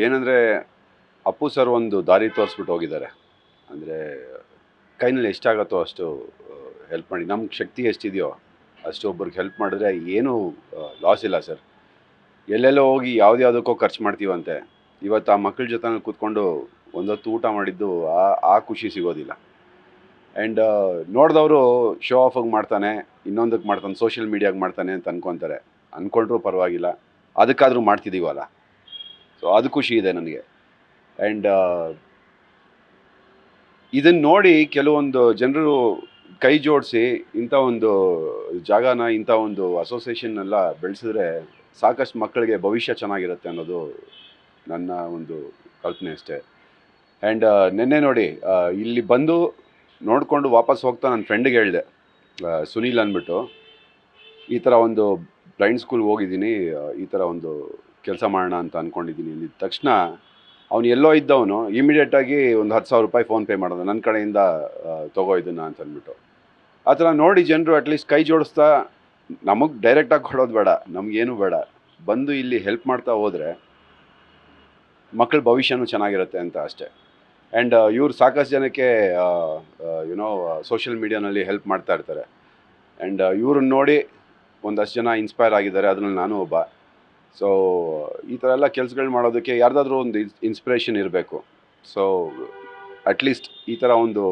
ಏನಂದರೆ ಅಪ್ಪು ಸರ್ ಒಂದು ದಾರಿ ತೋರಿಸ್ಬಿಟ್ಟು ಹೋಗಿದ್ದಾರೆ. ಅಂದರೆ ಕೈನಲ್ಲಿ ಎಷ್ಟಾಗುತ್ತೋ ಅಷ್ಟು ಹೆಲ್ಪ್ ಮಾಡಿ, ನಮ್ಗೆ ಶಕ್ತಿ ಎಷ್ಟಿದೆಯೋ ಅಷ್ಟು ಒಬ್ರಿಗೆ ಹೆಲ್ಪ್ ಮಾಡಿದ್ರೆ ಏನೂ ಲಾಸ್ ಇಲ್ಲ ಸರ್. ಎಲ್ಲೆಲ್ಲೋ ಹೋಗಿ ಯಾವುದ್ಯಾವುದಕ್ಕೋ ಖರ್ಚು ಮಾಡ್ತೀವಂತೆ. ಇವತ್ತು ಆ ಮಕ್ಕಳ ಜೊತೆ ಕೂತ್ಕೊಂಡು ಒಂದೊತ್ತು ಊಟ ಮಾಡಿದ್ದು ಆ ಖುಷಿ ಸಿಗೋದಿಲ್ಲ. ಆ್ಯಂಡ್ ನೋಡಿದವರು ಶೋ ಆಫಾಗಿ ಮಾಡ್ತಾನೆ, ಇನ್ನೊಂದಕ್ಕೆ ಮಾಡ್ತಾನೆ, ಸೋಷಿಯಲ್ ಮೀಡಿಯಾಗೆ ಮಾಡ್ತಾನೆ ಅಂತ ಅಂದ್ಕೊತಾರೆ. ಅಂದ್ಕೊಂಡ್ರೂ ಪರವಾಗಿಲ್ಲ, ಅದಕ್ಕಾದರೂ ಮಾಡ್ತಿದ್ದೀವಲ್ಲ, ಸೊ ಅದು ಖುಷಿ ಇದೆ ನನಗೆ. ಆ್ಯಂಡ್ ಇದನ್ನು ನೋಡಿ ಕೆಲವೊಂದು ಜನರು ಕೈ ಜೋಡಿಸಿ ಇಂಥ ಒಂದು ಜಾಗನ, ಇಂಥ ಒಂದು ಅಸೋಸಿಯೇಷನ್ನೆಲ್ಲ ಬೆಳೆಸಿದ್ರೆ ಸಾಕಷ್ಟು ಮಕ್ಕಳಿಗೆ ಭವಿಷ್ಯ ಚೆನ್ನಾಗಿರುತ್ತೆ ಅನ್ನೋದು ನನ್ನ ಒಂದು ಕಲ್ಪನೆ ಅಷ್ಟೇ. ಆ್ಯಂಡ್ ನಿನ್ನೆ ನೋಡಿ ಇಲ್ಲಿ ಬಂದು ನೋಡಿಕೊಂಡು ವಾಪಸ್ ಹೋಗ್ತಾ ನನ್ನ ಫ್ರೆಂಡಿಗೆ ಹೇಳಿದೆ, ಸುನೀಲ್ ಅಂದ್ಬಿಟ್ಟು, ಈ ಥರ ಒಂದು ಬ್ಲೈಂಡ್ ಸ್ಕೂಲ್ಗೆ ಹೋಗಿದ್ದೀನಿ, ಈ ಥರ ಒಂದು ಕೆಲಸ ಮಾಡೋಣ ಅಂತ ಅಂದ್ಕೊಂಡಿದ್ದೀನಿ ಅಂದಿದ್ದ ತಕ್ಷಣ ಅವನು ಎಲ್ಲೋ ಇದ್ದವನು ಇಮಿಡಿಯೇಟಾಗಿ ಒಂದು 10,000 ರೂಪಾಯಿ ಫೋನ್ಪೇ ಮಾಡೋದು, ನನ್ನ ಕಡೆಯಿಂದ ತೊಗೋ ಇದನ್ನು ಅಂತ ಅಂದ್ಬಿಟ್ಟು. ಆ ಥರ ನೋಡಿ ಜನರು ಅಟ್ಲೀಸ್ಟ್ ಕೈ ಜೋಡಿಸ್ತಾ, ನಮಗೆ ಡೈರೆಕ್ಟಾಗಿ ಕೊಡೋದು ಬೇಡ, ನಮಗೇನು ಬೇಡ, ಬಂದು ಇಲ್ಲಿ ಹೆಲ್ಪ್ ಮಾಡ್ತಾ ಹೋದರೆ ಮಕ್ಕಳ ಭವಿಷ್ಯನೂ ಚೆನ್ನಾಗಿರುತ್ತೆ ಅಂತ ಅಷ್ಟೇ. ಆ್ಯಂಡ್ ಇವ್ರು ಸಾಕಷ್ಟು ಜನಕ್ಕೆ ಸೋಷಿಯಲ್ ಮೀಡಿಯಾನಲ್ಲಿ ಹೆಲ್ಪ್ ಮಾಡ್ತಾ ಇರ್ತಾರೆ. ಆ್ಯಂಡ್ ಇವ್ರನ್ನ ನೋಡಿ ಒಂದಷ್ಟು ಜನ ಇನ್ಸ್ಪೈರ್ ಆಗಿದ್ದಾರೆ, ಅದರಲ್ಲಿ ನಾನು ಒಬ್ಬ. ಸೊ ಈ ಥರ ಎಲ್ಲ ಕೆಲಸಗಳು ಮಾಡೋದಕ್ಕೆ ಯಾರ್ದಾದ್ರೂ ಒಂದು ಇನ್ಸ್ಪಿರೇಷನ್ ಇರಬೇಕು. ಸೊ ಅಟ್ಲೀಸ್ಟ್ ಈ ಥರ ಒಂದು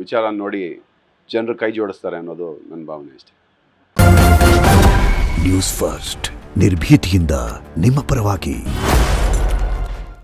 ವಿಚಾರ ನೋಡಿ ಜನರು ಕೈ ಜೋಡಿಸ್ತಾರೆ ಅನ್ನೋದು ನನ್ನ ಭಾವನೆ ಅಷ್ಟೇ. ನ್ಯೂಸ್ ಫಸ್ಟ್, ನಿರ್ಭೀತಿಯಿಂದ ನಿಮ್ಮ ಪರವಾಗಿ.